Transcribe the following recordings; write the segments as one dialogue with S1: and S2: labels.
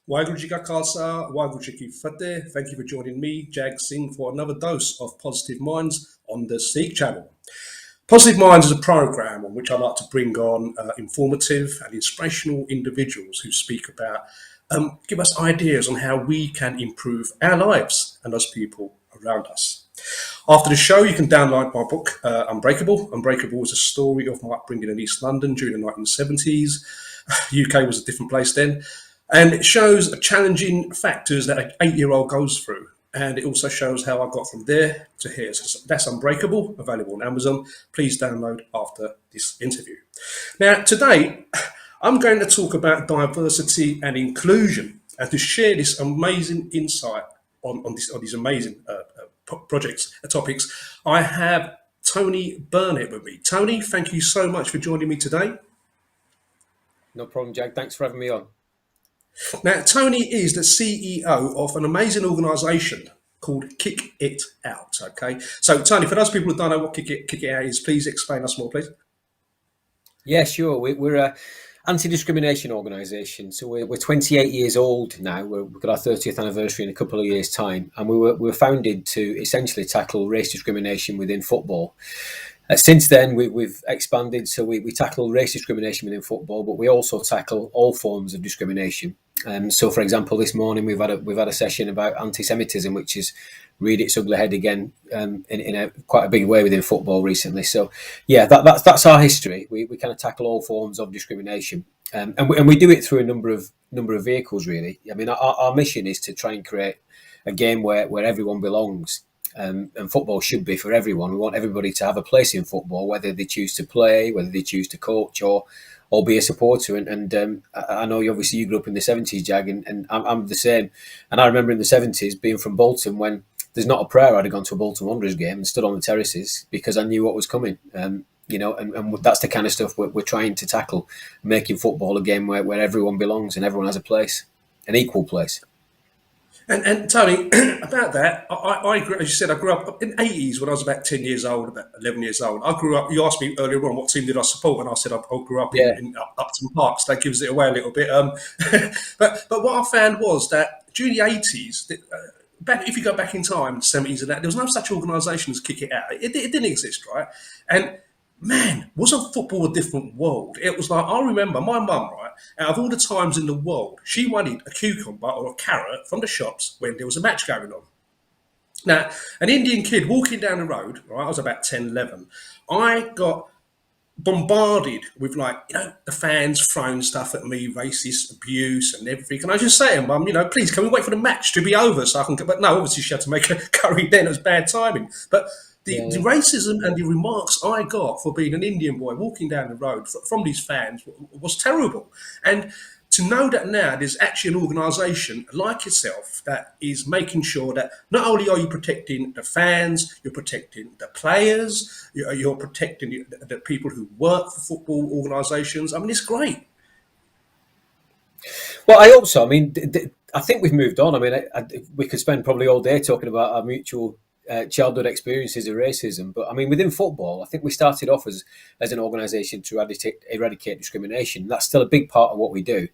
S1: Waheguru Ji Ka Khalsa, Waheguru Ji Ki Fateh. Thank you for joining me, Jag Singh, for another dose of Positive Minds on the Sikh channel. Positive Minds is a program on which I like to bring on informative and inspirational individuals who speak about, give us ideas on how we can improve our lives and those people around us. After the show, you can download my book, Unbreakable. Unbreakable is a story of my upbringing in East London during the 1970s. UK was a different place then. And it shows challenging factors that an 8-year-old goes through. And it also shows how I got from there to here. So that's Unbreakable, available on Amazon. Please download after this interview. Now, today, I'm going to talk about diversity and inclusion and to share this amazing insight on these amazing topics. I have Tony Burnett with me. Tony, thank you so much for joining me today.
S2: No problem, Jag. Thanks for having me on.
S1: Now, Tony is the CEO of an amazing organisation called Kick It Out. Okay, so Tony, for those people who don't know what Kick It Out is, please explain us more, please.
S2: Yeah, sure. We're a anti-discrimination organisation. So we're 28 years old now. We've got our 30th anniversary in a couple of years' time, and we were founded to essentially tackle race discrimination within football. Since then, we've expanded, so we tackle race discrimination within football, but we also tackle all forms of discrimination. So, for example, this morning we've had a session about anti-Semitism, which has reared its ugly head again in a quite a big way within football recently. So, yeah, that's our history. We kind of tackle all forms of discrimination, and we do it through a number of vehicles. Really, I mean, our mission is to try and create a game where everyone belongs. And football should be for everyone. We want everybody to have a place in football, whether they choose to play, whether they choose to coach, or be a supporter. And I know obviously you grew up in the 70s, Jag, and I'm the same. And I remember in the 70s being from Bolton when there's not a prayer I'd have gone to a Bolton Wanderers game and stood on the terraces because I knew what was coming. And that's the kind of stuff we're trying to tackle, making football a game where everyone belongs and everyone has a place, an equal place.
S1: And Tony, about that, I as you said, I grew up in the 80s when I was about 10 years old, about 11 years old. I grew up, you asked me earlier on what team did I support, and I said I grew up in Upton Park, so that gives it away a little bit. But what I found was that during the 80s, if you go back in time, 70s and that, there was no such organisation as Kick It Out. It didn't exist, right? And man, wasn't football a different world? It was like, I remember my mum, right, out of all the times in the world, she wanted a cucumber or a carrot from the shops when there was a match going on. Now, an Indian kid walking down the road, right, I was about 10, 11, I got bombarded with the fans throwing stuff at me, racist abuse and everything. And I just say to Mum, please, can we wait for the match to be over so I can go? But no, obviously she had to make a curry then. It was bad timing. But the racism and the remarks I got for being an Indian boy walking down the road from these fans was terrible. And to know that now there's actually an organisation like yourself that is making sure that not only are you protecting the fans, you're protecting the players, you're protecting the people who work for football organisations. I mean, it's great.
S2: Well, I hope so. I mean, I think we've moved on. I mean, we could spend probably all day talking about our mutual childhood experiences of racism, but I mean, within football, I think we started off as an organisation to eradicate discrimination. That's still a big part of what we do.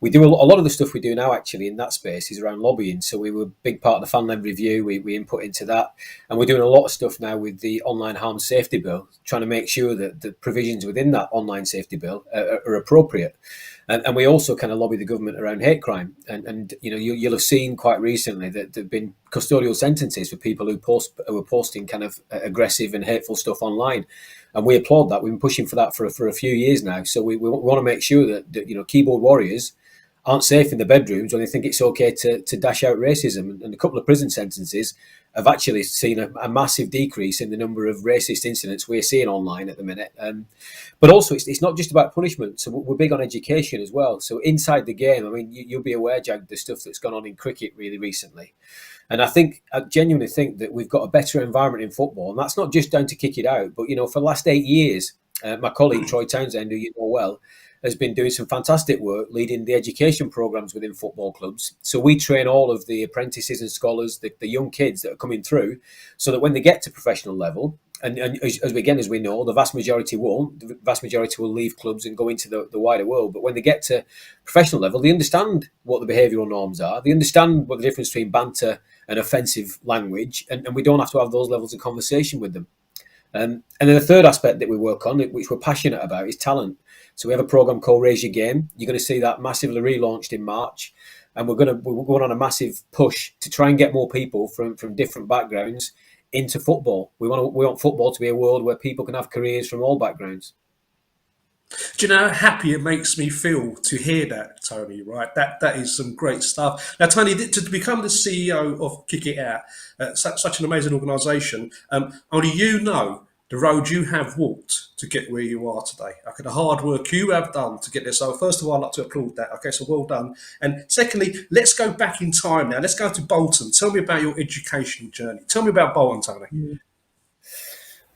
S2: We do a lot of the stuff we do now actually in that space is around lobbying. So we were a big part of the fan-led review. We input into that, and we're doing a lot of stuff now with the online harm safety bill, trying to make sure that the provisions within that online safety bill are appropriate. And we also kind of lobby the government around hate crime. And you'll have seen quite recently that there have been custodial sentences for people who are posting kind of aggressive and hateful stuff online. And we applaud that. We've been pushing for that for a few years now. So we want to make sure that keyboard warriors aren't safe in the bedrooms when they think it's okay to dash out racism. And a couple of prison sentences have actually seen a massive decrease in the number of racist incidents we're seeing online at the minute. But also, it's not just about punishment. So we're big on education as well. So inside the game, I mean, you'll be aware, Jag, the stuff that's gone on in cricket really recently. And I genuinely think that we've got a better environment in football. And that's not just down to Kick It Out. But, for the last 8 years, my colleague, Troy Townsend, who you know well, has been doing some fantastic work leading the education programs within football clubs. So we train all of the apprentices and scholars, the young kids that are coming through, so that when they get to professional level, and as we know, the vast majority won't. The vast majority will leave clubs and go into the wider world. But when they get to professional level, they understand what the behavioural norms are. They understand what the difference between banter and offensive language, and we don't have to have those levels of conversation with them. And then the third aspect that we work on, which we're passionate about, is talent. So we have a program called Raise Your Game. You're going to see that massively relaunched in March, and we're going on a massive push to try and get more people from different backgrounds into football. We want football to be a world where people can have careers from all backgrounds.
S1: Do you know how happy it makes me feel to hear that, Tony? Right, that is some great stuff. Now, Tony, to become the CEO of Kick It Out, such an amazing organisation, only you know the road you have walked to get where you are today. Okay, the hard work you have done to get there. So first of all, I'd like to applaud that. Okay, so well done. And secondly, let's go back in time now. Let's go to Bolton. Tell me about your education journey. Tell me about Bolton, Tony.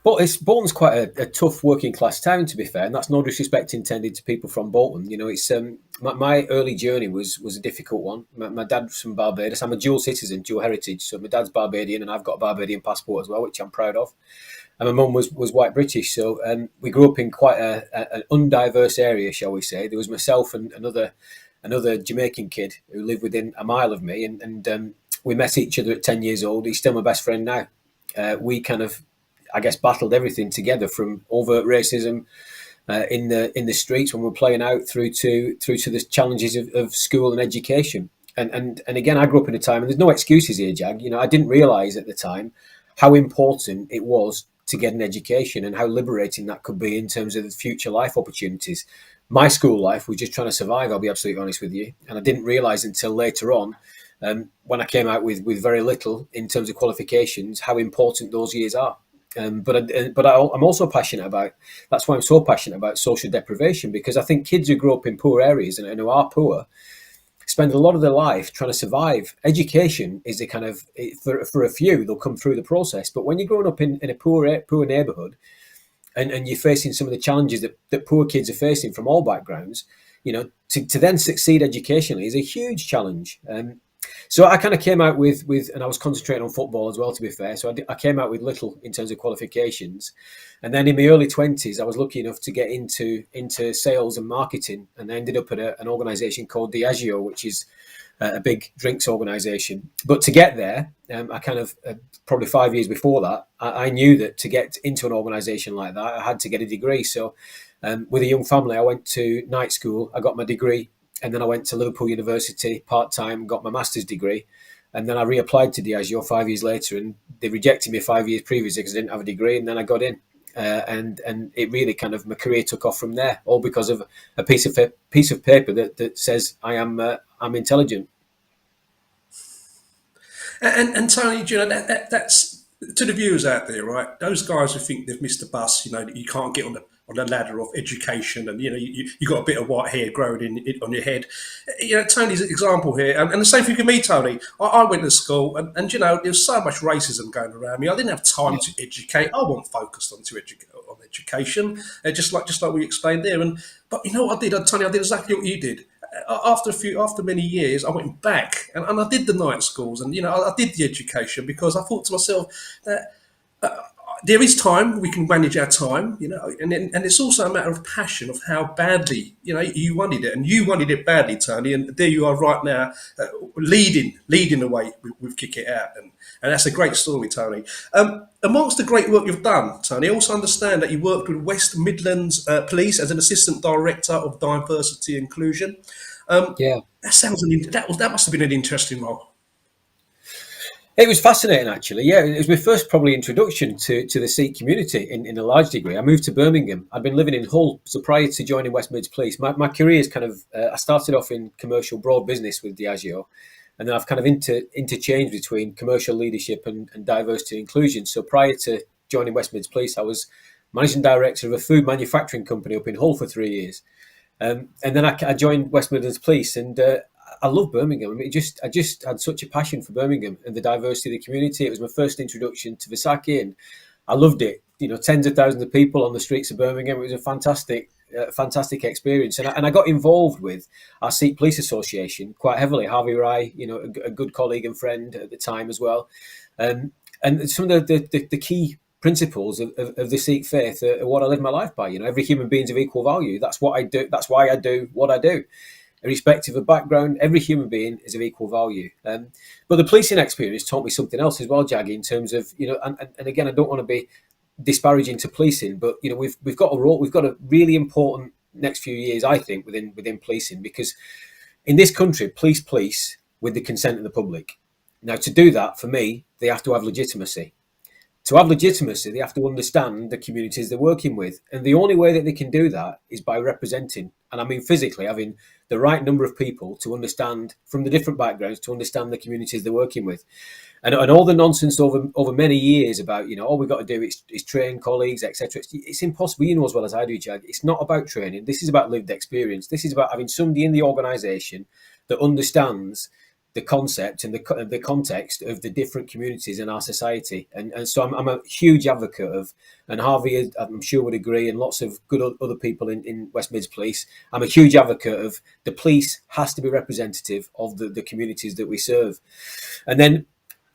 S2: But Bolton's quite a tough working class town, to be fair, and that's no disrespect intended to people from Bolton. You know, it's my early journey was a difficult one. My dad was from Barbados. I'm a dual citizen, dual heritage. So my dad's Barbadian, and I've got a Barbadian passport as well, which I'm proud of. And my mum was white British, so we grew up in quite an undiverse area, shall we say. There was myself and another Jamaican kid who lived within a mile of me, and we met each other at 10 years old. He's still my best friend now. We kind of, I guess, battled everything together, from overt racism in the streets when we were playing out through to the challenges of school and education. And again, I grew up in a time, and there's no excuses here, Jag. You know, I didn't realise at the time how important it was to get an education and how liberating that could be in terms of the future life opportunities. My school life was just trying to survive, I'll be absolutely honest with you. And I didn't realise until later on, when I came out with very little in terms of qualifications, how important those years are. But I'm also passionate about, that's why I'm so passionate about social deprivation, because I think kids who grow up in poor areas and who are poor spend a lot of their life trying to survive. Education is a kind of, for a few, they'll come through the process. But when you're growing up in a poor neighbourhood and you're facing some of the challenges that poor kids are facing from all backgrounds, you know, to then succeed educationally is a huge challenge. So I kind of came out with, and I was concentrating on football as well, to be fair. So I came out with little in terms of qualifications. And then in my early 20s, I was lucky enough to get into sales and marketing. And I ended up at an organisation called Diageo, which is a big drinks organisation. But to get there, I kind of, probably 5 years before that, I knew that to get into an organisation like that, I had to get a degree. So with a young family, I went to night school, I got my degree. And then I went to Liverpool University part-time, got my master's degree. And then I reapplied to Diageo 5 years later, and they rejected me 5 years previously because I didn't have a degree. And then I got in. And it really kind of, my career took off from there, all because of a piece of paper that says I'm intelligent.
S1: And Tony, do you know, that's to the viewers out there, right? Those guys who think they've missed the bus, you know, that you can't get on the ladder of education, and you know you got a bit of white hair growing on your head. You know, Tony's an example here, and the same thing for me, Tony. I went to school, and you know, there's so much racism going around me. I didn't have time to educate. I wasn't focused on education, just like we explained there. But you know what I did, Tony? I did exactly what you did. After many years, I went back and I did the night schools, and you know, I did the education because I thought to myself that. There is time, we can manage our time, you know, and it's also a matter of passion, of how badly, you know, you wanted it, and you wanted it badly, Tony, and there you are right now, leading the way with Kick It Out, and that's a great story, Tony. Amongst the great work you've done, Tony, I also understand that you worked with West Midlands Police as an Assistant Director of Diversity and Inclusion. That must have been an interesting role.
S2: It was fascinating, actually. Yeah, it was my first probably introduction to the Sikh community in a large degree. I moved to Birmingham. I'd been living in Hull, so prior to joining West Mids Police, my career is kind of, I started off in commercial broad business with Diageo, and then I've kind of interchanged between commercial leadership and diversity and inclusion. So prior to joining West Mids Police, I was managing director of a food manufacturing company up in Hull for 3 years. And then I joined West Midlands Police, and I love Birmingham. I mean, I just had such a passion for Birmingham and the diversity of the community. It was my first introduction to Visaki, and I loved it. You know, tens of thousands of people on the streets of Birmingham. It was a fantastic experience. And I got involved with our Sikh Police Association quite heavily. Harvey Rai, you know, a good colleague and friend at the time as well. And some of the key principles of the Sikh faith are what I live my life by. Every human being's of equal value. That's what I do. That's why I do what I do. Irrespective of background, every human being is of equal value. But the policing experience taught me something else as well, Jag, in terms of, and again, I don't want to be disparaging to policing, but we've got a role, we've got a really important next few years, I think, within policing, because in this country, police with the consent of the public. Now, to do that, for me, they have to have legitimacy. To have legitimacy, they have to understand the communities they're working with. And the only way that they can do that is by representing, and I mean physically, having the right number of people to understand, from the different backgrounds, to understand the communities they're working with. And all the nonsense over many years about, all we've got to do is train colleagues, etc. It's impossible. You know as well as I do, Jag. It's not about training. This is about lived experience. This is about having somebody in the organisation that understands the concept and the context of the different communities in our society. And so I'm a huge advocate of, and Harvey, I'm sure, would agree, and lots of good other people in West Mids Police, I'm a huge advocate of the police has to be representative of the communities that we serve. And then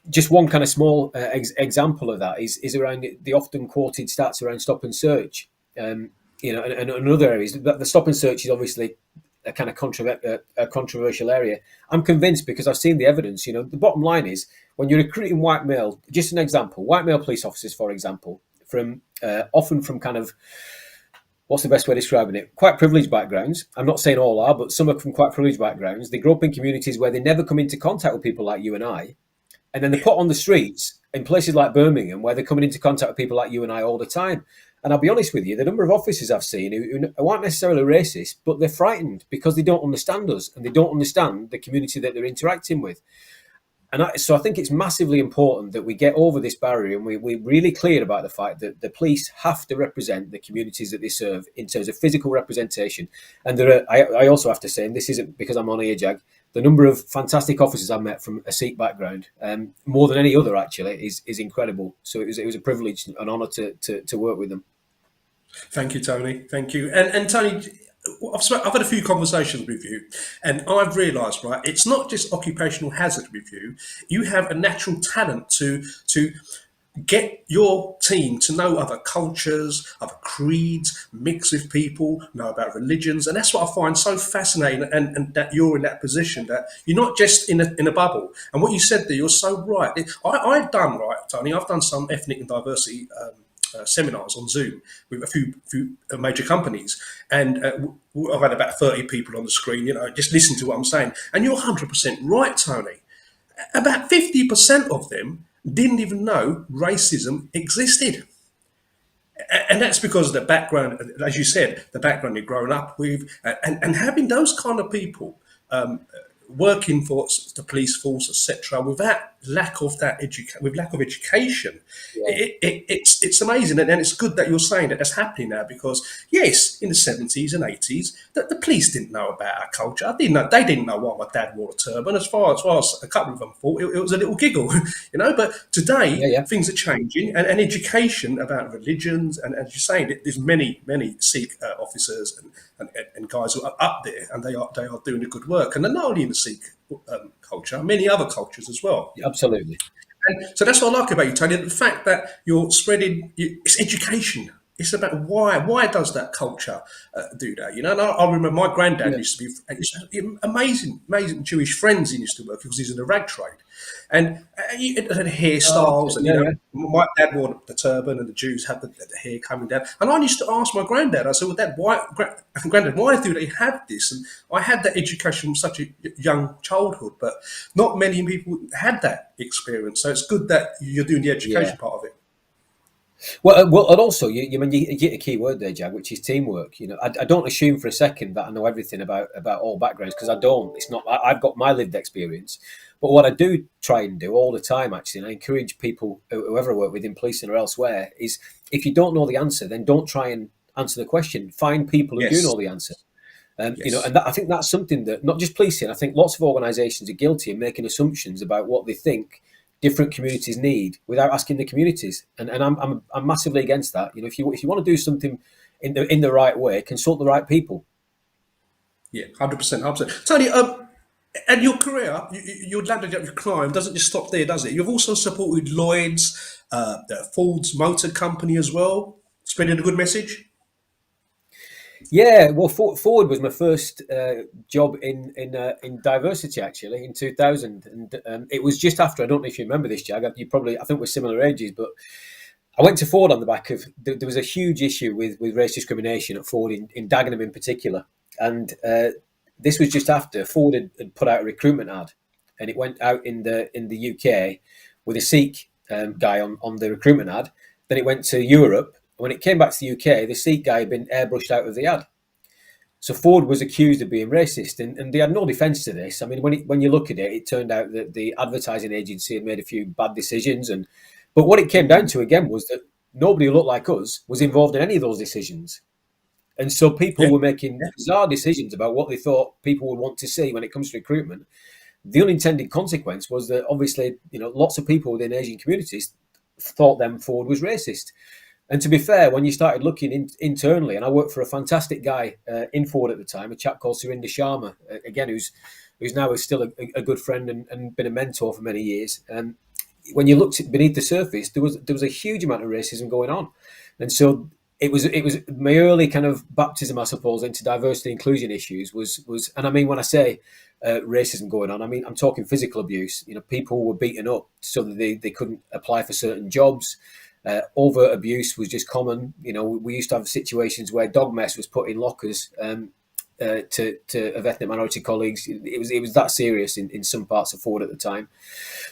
S2: just one kind of small example of that is around the often quoted stats around stop and search. And other areas, the stop and search is obviously a kind of a controversial area. I'm convinced, because I've seen the evidence. The bottom line is, when you're recruiting white male, just an example, white male police officers, for example, from often from kind of, what's the best way of describing it? Quite privileged backgrounds. I'm not saying all are, but some are from quite privileged backgrounds. They grow up in communities where they never come into contact with people like you and I. And then they're put on the streets in places like Birmingham, where they're coming into contact with people like you and I all the time. And I'll be honest with you, the number of officers I've seen who aren't necessarily racist, but they're frightened because they don't understand us and they don't understand the community that they're interacting with. And so I think it's massively important that we get over this barrier and we're really clear about the fact that the police have to represent the communities that they serve in terms of physical representation. And I also have to say, and this isn't because I'm on here, Jag, the number of fantastic officers I've met from a Sikh background, more than any other actually, is incredible. So it was a privilege and an honour to work with them.
S1: Thank you, Tony. Thank you. And Tony, I've had a few conversations with you, and I've realised, right, it's not just occupational hazard with you. You have a natural talent to get your team to know other cultures, other creeds, mix with people, know about religions. And that's what I find so fascinating, and that you're in that position, that you're not just in a bubble. And what you said there, you're so right. I've done, right, Tony, I've done some ethnic and diversity seminars on Zoom with a few major companies, and I've had about 30 people on the screen, just listen to what I'm saying. And you're 100% right, Tony. About 50% of them didn't even know racism existed. And that's because of the background, as you said, the background you've grown up with, and having those kind of people working for the police force, etc., with lack of education, it's amazing, and it's good that you're saying that that's happening now. Because yes, in the 70s and 80s, the police didn't know about our culture. They didn't know why my dad wore a turban. As far as a couple of them thought, it was a little giggle, But today, things are changing, and education about religions, and as you're saying, there's many Sikh officers and guys who are up there, and they are doing a good work, and they're not only in the Sikh culture, many other cultures as well.
S2: Absolutely.
S1: And so that's what I like about you, Tony, the fact that you're spreading, it's education. It's about why does that culture do that? And I remember my granddad used to be amazing Jewish friends he used to work with, because he's in the rag trade. And he had hairstyles, my dad wore the turban, and the Jews had the hair coming down. And I used to ask my granddad, I said, well, Dad, Granddad, why do they have this? And I had that education from such a young childhood, but not many people had that experience. So it's good that you're doing the education part of it.
S2: Well, and also you get a key word there, Jag, which is teamwork. I don't assume for a second that I know everything about all backgrounds, because I don't. It's not. I've got my lived experience, but what I do try and do all the time, actually, and I encourage people, whoever I work with in policing or elsewhere, is if you don't know the answer, then don't try and answer the question. Find people who do know the answer. And I think that's something that not just policing. I think lots of organisations are guilty of making assumptions about what they think different communities need without asking the communities, and I'm massively against that. If you want to do something in the right way, consult the right people.
S1: Yeah, 100%. Tony, and your career, your landed up with crime doesn't just stop there, does it? You've also supported Lloyd's, Ford's motor company as well, spreading a good message.
S2: Yeah, well, Ford was my first job in diversity, actually, in 2000, and it was just after. I don't know if you remember this, Jag. You probably, I think we're similar ages, but I went to Ford on the back of there was a huge issue with race discrimination at Ford in Dagenham in particular, and this was just after Ford had put out a recruitment ad, and it went out in the UK with a Sikh guy on the recruitment ad. Then it went to Europe. When it came back to the UK, the Sikh guy had been airbrushed out of the ad. So Ford was accused of being racist, and they had no defence to this. I mean, when you look at it, it turned out that the advertising agency had made a few bad decisions, but what it came down to again was that nobody who looked like us was involved in any of those decisions, and so people
S1: Yeah.
S2: were making bizarre decisions about what they thought people would want to see when it comes to recruitment. The unintended consequence was that obviously, lots of people within Asian communities thought them Ford was racist. And to be fair, when you started looking internally, and I worked for a fantastic guy in Ford at the time, a chap called Surinder Sharma, again, who's now still a good friend and been a mentor for many years. And when you looked beneath the surface, there was a huge amount of racism going on, and so it was my early kind of baptism, I suppose, into diversity and inclusion issues was, and I mean when I say racism going on, I mean I'm talking physical abuse. People were beaten up so that they couldn't apply for certain jobs. Overt abuse was just common. We used to have situations where dog mess was put in lockers to of ethnic minority colleagues. It was that serious in some parts of Ford at the time.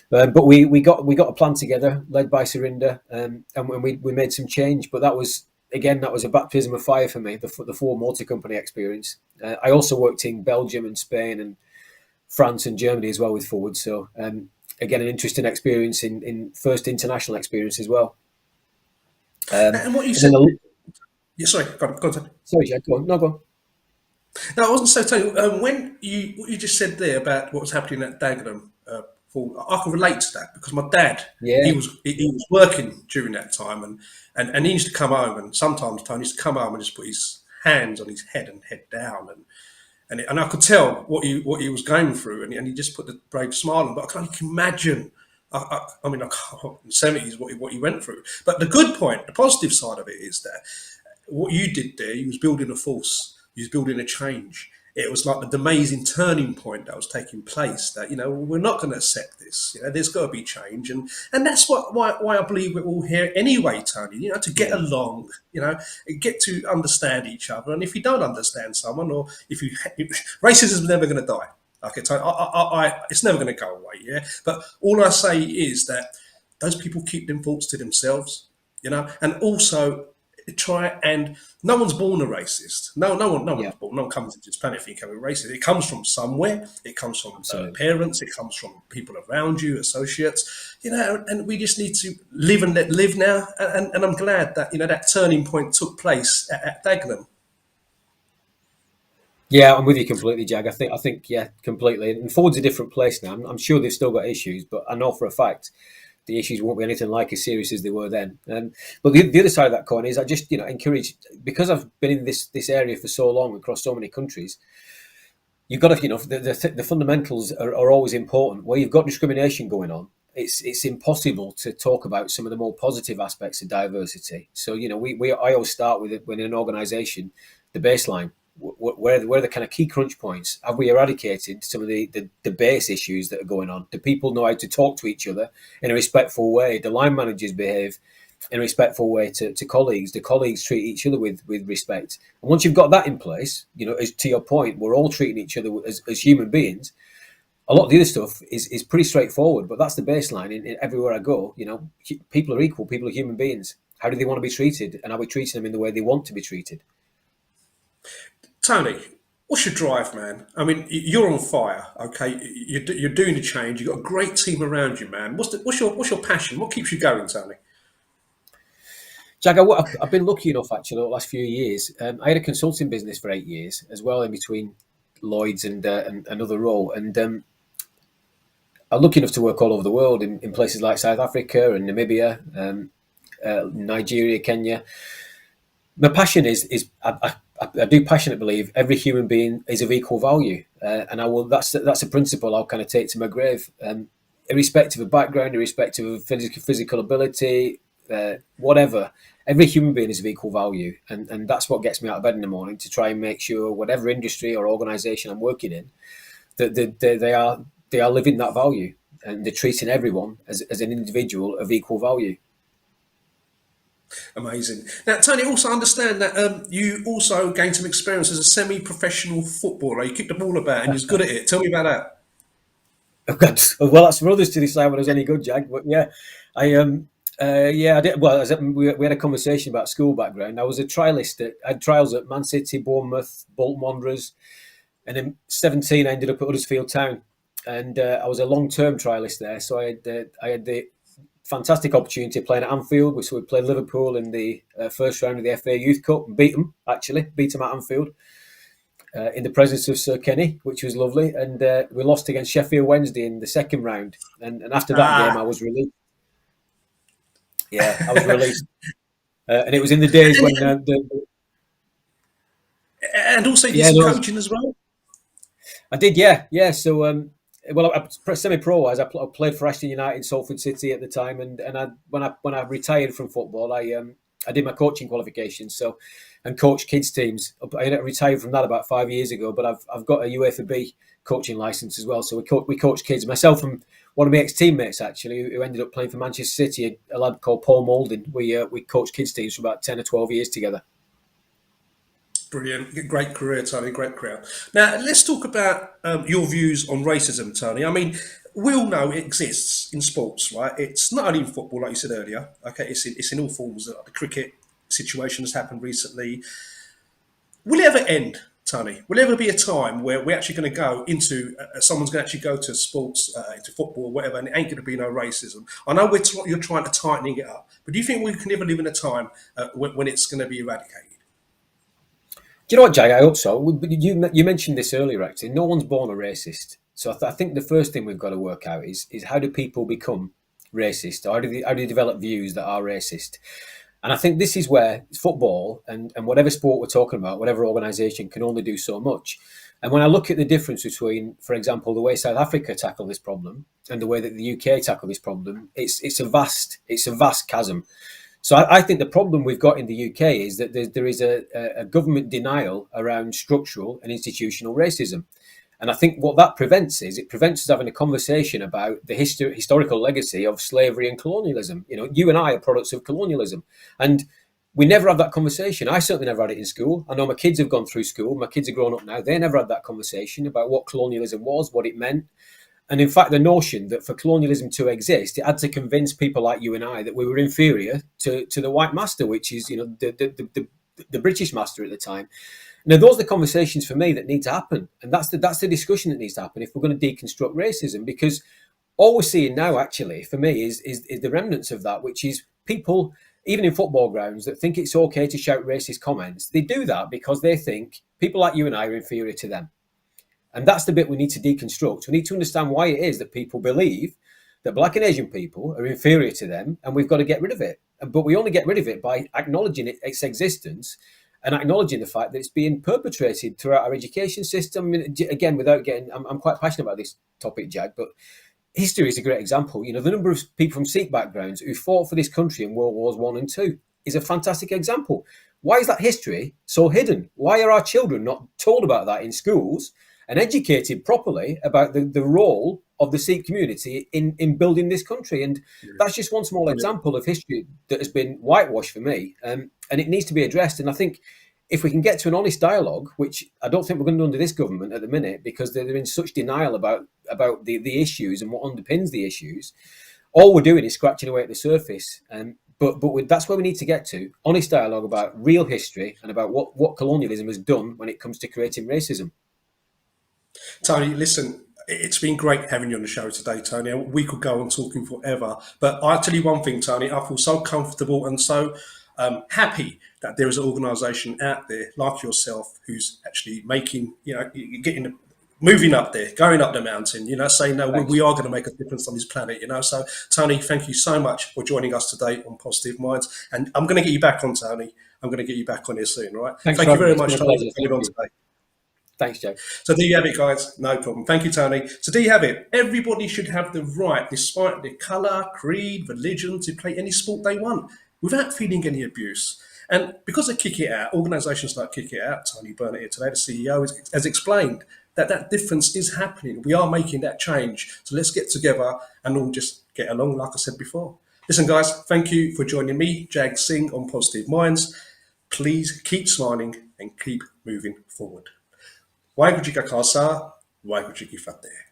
S2: But we got a plan together, led by Surinder, and we made some change. But that was a baptism of fire for me, the Ford Motor Company experience. I also worked in Belgium and Spain and France and Germany as well with Ford. So again, an interesting experience in first international experience as well.
S1: And what you said, yeah, sorry, go on.
S2: Sorry, Jack, go on. No, go on.
S1: No, I wasn't so telling you, when what you just said there about what was happening at Dagenham, I can relate to that because my dad,
S2: Yeah.
S1: he was working during that time, and he used to come home, and sometimes Tony used to come home and just put his hands on his head and head down, and I could tell what he was going through, and he just put the brave smile on. But I can only imagine. I mean, I can't, in the 70s, what he went through. But the good point, the positive side of it is that what you did there, you was building a force, you was building a change. It was like the amazing turning point that was taking place. That we're not going to accept this. There's got to be change, and that's why I believe we're all here anyway, Tony. To get along, get to understand each other. And if you don't understand someone, or if racism is never going to die. Okay, Tony, it's never going to go away. Yeah, but all I say is that those people keep them thoughts to themselves. And also try and no one's born a racist. No one's born. No one comes into this planet thinking I'm a racist. It comes from somewhere. It comes from parents. It comes from people around you, associates. And we just need to live and let live now. And I'm glad that that turning point took place at Dagenham.
S2: Yeah, I'm with you completely, Jag. I think, yeah, completely. And Ford's a different place now. I'm sure they've still got issues, but I know for a fact the issues won't be anything like as serious as they were then. But the other side of that coin is I just encourage, because I've been in this area for so long across so many countries. You've got to the fundamentals are always important. Where you've got discrimination going on, it's impossible to talk about some of the more positive aspects of diversity. So I always start with it when in an organisation, the baseline. Where are the kind of key crunch points? Have we eradicated some of the base issues that are going on? Do people know how to talk to each other in a respectful way? Do line managers behave in a respectful way to colleagues? Do colleagues treat each other with respect? And once you've got that in place, to your point, we're all treating each other as human beings. A lot of the other stuff is pretty straightforward, but that's the baseline. In everywhere I go, people are equal. People are human beings. How do they want to be treated? And are we treating them in the way they want to be treated?
S1: Tony, what's your drive, man? I mean, you're on fire. Okay, you're doing the change. You've got a great team around you, man. What's your passion? What keeps you going, Tony?
S2: Jag, I've been lucky enough actually the last few years. I had a consulting business for 8 years as well, in between Lloyd's and another role, and I'm lucky enough to work all over the world in places like South Africa and Namibia, Nigeria, Kenya. My passion is I do passionately believe every human being is of equal value, and that's a principle I'll kind of take to my grave. irrespective of background, irrespective of physical ability, whatever. Every human being is of equal value, and that's what gets me out of bed in the morning, to try and make sure whatever industry or organisation I'm working in, that they are living that value, and they're treating everyone as an individual of equal value.
S1: Amazing. Now, Tony, also understand that you also gained some experience as a semi-professional footballer. You kicked the ball about and you're good at it. Tell me about that.
S2: Well, that's for others to decide when I was any good, Jag. But yeah, I did. Well, we had a conversation about school background. I was a trialist. I had trials at Man City, Bournemouth, Bolton Wanderers, and in 17 I ended up at Huddersfield Town, and I was a long-term trialist there. So I had the fantastic opportunity of playing at Anfield. So we played Liverpool in the first round of the FA Youth Cup, and beat them at Anfield. In the presence of Sir Kenny, which was lovely, and we lost against Sheffield Wednesday in the second round. And after that game, I was released. Yeah, I was released, and it was in the days when
S1: and also you did some coaching as well.
S2: I did, yeah. So, well, semi-pro-wise, I played for Ashton United, Salford City at the time, and when I retired from football, I did my coaching qualifications, and coached kids teams. I retired from that about 5 years ago, but I've got a UEFA B coaching license as well. So we coach kids. Myself and one of my ex-teammates actually, who ended up playing for Manchester City, a lad called Paul Moulding. We coached kids teams for about 10 or 12 years together.
S1: Brilliant. Great career, Tony. Great career. Now, let's talk about your views on racism, Tony. I mean, we all know it exists in sports, right? It's not only in football, like you said earlier. Okay, it's in all forms. The cricket situation has happened recently. Will it ever end, Tony? Will there ever be a time where we're actually going to go into, someone's going to actually go to sports, into football, whatever, and it ain't going to be no racism? I know you're trying to tighten it up, but do you think we can ever live in a time when it's going to be eradicated?
S2: Do you know what, Jag? I hope so. You mentioned this earlier, actually. No one's born a racist. So I think the first thing we've got to work out is how do people become racist? Or how do they develop views that are racist? And I think this is where football and whatever sport we're talking about, whatever organisation, can only do so much. And when I look at the difference between, for example, the way South Africa tackled this problem and the way that the UK tackled this problem, it's a vast chasm. So I think the problem we've got in the UK is that there is a government denial around structural and institutional racism. And I think what that prevents is it prevents us having a conversation about the historical legacy of slavery and colonialism. You know, you and I are products of colonialism. And we never have that conversation. I certainly never had it in school. I know my kids have gone through school. My kids are grown up now. They never had that conversation about what colonialism was, what it meant. And in fact, the notion that for colonialism to exist, it had to convince people like you and I that we were inferior to the white master, which is, you know, the British master at the time. Now, those are the conversations for me that need to happen. And that's the discussion that needs to happen if we're going to deconstruct racism, because all we're seeing now, actually, for me, is the remnants of that, which is people, even in football grounds, that think it's okay to shout racist comments. They do that because they think people like you and I are inferior to them. And that's the bit we need to deconstruct. We need to understand why it is that people believe that Black and Asian people are inferior to them, and we've got to get rid of it. But we only get rid of it by acknowledging its existence and acknowledging the fact that it's being perpetrated throughout our education system. I mean, again, without getting, I'm quite passionate about this topic, Jag, but history is a great example. You know, the number of people from Sikh backgrounds who fought for this country in World Wars I and II is a fantastic example. Why is that history so hidden? Why are our children not told about that in schools and educated properly about the role of the Sikh community in building this country? And that's just one small example of history that has been whitewashed for me, and it needs to be addressed. And I think if we can get to an honest dialogue, which I don't think we're going to do under this government at the minute, because they're in such denial about the issues and what underpins the issues, all we're doing is scratching away at the surface. But that's where we need to get to, honest dialogue about real history and about what colonialism has done when it comes to creating racism.
S1: Tony, listen, it's been great having you on the show today, Tony. We could go on talking forever, but I'll tell you one thing, Tony, I feel so comfortable and so happy that there is an organisation out there like yourself who's actually making, moving up there, going up the mountain, saying, no, we are going to make a difference on this planet, So, Tony, thank you so much for joining us today on Positive Minds. And I'm going to get you back on, Tony. I'm going to get you back on here soon, all right? Thank you very much, Tony, for coming on today.
S2: Thanks, Joe.
S1: So there you have it, guys. No problem. Thank you, Tony. So there you have it. Everybody should have the right, despite their colour, creed, religion, to play any sport they want without feeling any abuse. And because of Kick It Out, organisations like Kick It Out, Tony Burnett here today, the CEO, has explained that that difference is happening. We are making that change. So let's get together and all just get along, like I said before. Listen, guys, thank you for joining me, Jag Singh, on Positive Minds. Please keep smiling and keep moving forward. Waheguru Ji Ka Khalsa, Waheguru Ji Ki Fateh.